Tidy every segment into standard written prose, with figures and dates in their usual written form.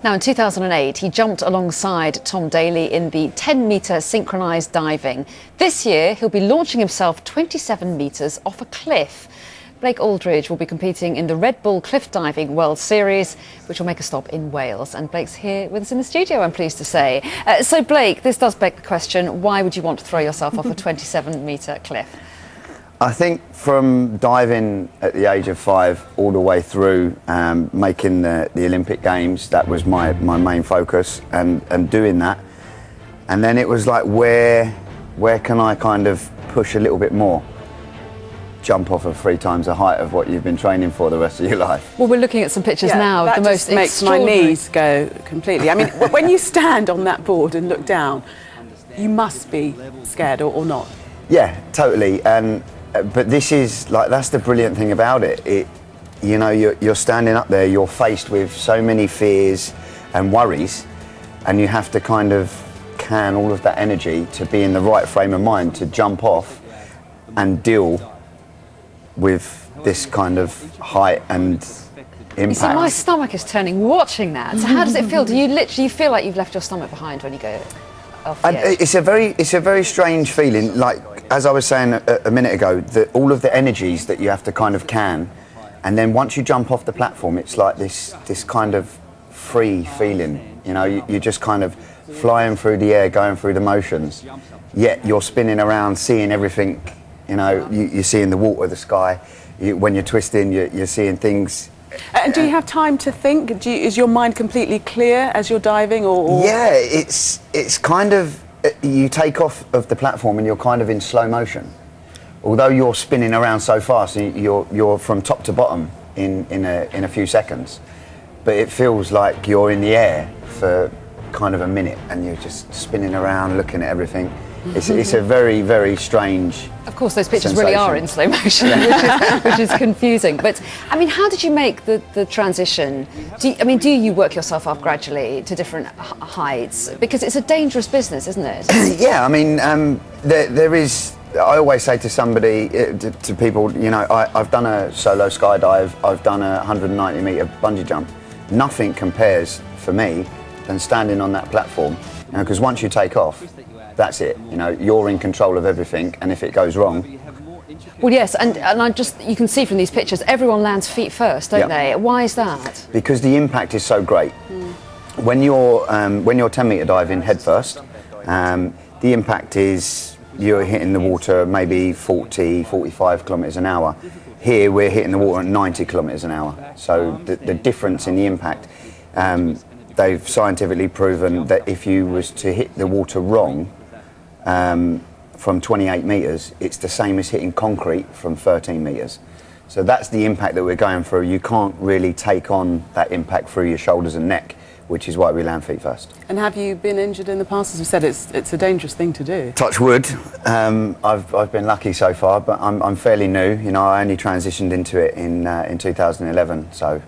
Now, in 2008, he jumped alongside Tom Daley in the 10-metre synchronised diving. This year, he'll be launching himself 27 metres off a cliff. Blake Aldridge will be competing in the Red Bull Cliff Diving World Series, which will make a stop in Wales. And Blake's here with us in the studio, I'm pleased to say. So, Blake, this does beg the question, why would you want to throw yourself off a 27-metre cliff? I think from diving at the age of 5 all the way through making the Olympic Games, that was my main focus, and doing that. And then it was like, where can I kind of push a little bit more? Jump off of 3 times the height of what you've been training for the rest of your life. Well, we're looking at some pictures now of the most extraordinary. Makes my knees go completely. I mean, when you stand on that board and look down, you must be scared or not. Yeah, totally. But this is like, that's the brilliant thing about it. You know, you're standing up there, you're faced with so many fears and worries, and you have to kind of can all of that energy to be in the right frame of mind to jump off and deal with this kind of height and impact. You see, my stomach is turning watching that. So how does it feel? Do you literally feel like you've left your stomach behind when you go off the edge? It's a very strange feeling. Like, as I was saying a minute ago, that all of the energies that you have to kind of can, and then once you jump off the platform, it's like this kind of free feeling. You know, you're just kind of flying through the air, going through the motions, yet you're spinning around, seeing everything. You know, you're seeing the water, the sky. When you're twisting, you're seeing things. And do you have time to think? Is your mind completely clear as you're diving, or? Yeah, it's kind of, you take off of the platform and you're kind of in slow motion. Although you're spinning around so fast, you're from top to bottom in a few seconds. But it feels like you're in the air for kind of a minute and you're just spinning around, looking at everything. It's a very, very strange. Of course, those pictures sensation. really are in slow motion, which is confusing. But I mean, how did you make the transition? Do you work yourself up gradually to different heights? Because it's a dangerous business, isn't it? Yeah, I mean, there is. I always say to somebody, to people, you know, I've done a solo skydive, I've done a 190-metre bungee jump. Nothing compares for me than standing on that platform, because once you take off, that's it. You know, you're in control of everything, and if it goes wrong. Well, yes, and you can see from these pictures, everyone lands feet first, don't they? Why is that? Because the impact is so great. When you're 10-metre diving head first, the impact is you're hitting the water maybe 40, 45 kilometres an hour. Here we're hitting the water at 90 kilometres an hour. So the difference in the impact, they've scientifically proven that if you was to hit the water wrong, from 28 metres, it's the same as hitting concrete from 13 metres. So that's the impact that we're going through. You can't really take on that impact through your shoulders and neck, which is why we land feet first. And have you been injured in the past? As you said, it's a dangerous thing to do. Touch wood. I've been lucky so far, but I'm fairly new. You know, I only transitioned into it in 2011. So.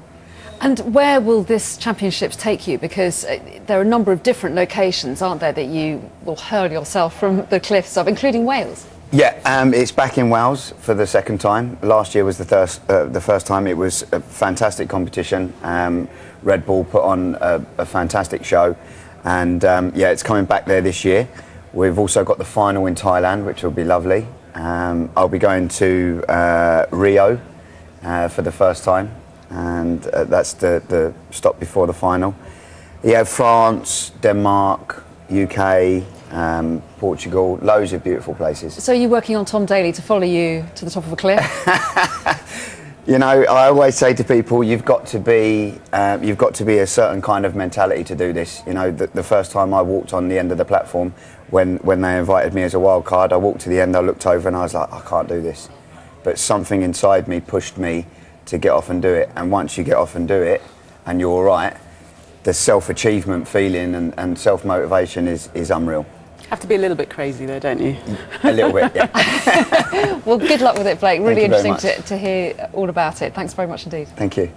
And where will this championships take you? Because there are a number of different locations, aren't there, that you will hurl yourself from the cliffs of, including Wales? Yeah, it's back in Wales for the second time. Last year was the first time. It was a fantastic competition. Red Bull put on a fantastic show, and it's coming back there this year. We've also got the final in Thailand, which will be lovely. I'll be going to Rio for the first time, and that's the stop before the final. Yeah, France, Denmark, UK, Portugal, loads of beautiful places. So you're working on Tom Daley to follow you to the top of a cliff? You know, I always say to people, you've got to be a certain kind of mentality to do this. You know, the first time I walked on the end of the platform, when they invited me as a wild card, I walked to the end, I looked over and I was like, I can't do this. But something inside me pushed me to get off and do it. And once you get off and do it, and you're all right, the self-achievement feeling and self-motivation is unreal. Have to be a little bit crazy though, don't you? A little bit, yeah. Well, good luck with it, Blake. Really Thank you very interesting to hear all about it. Thanks very much indeed. Thank you.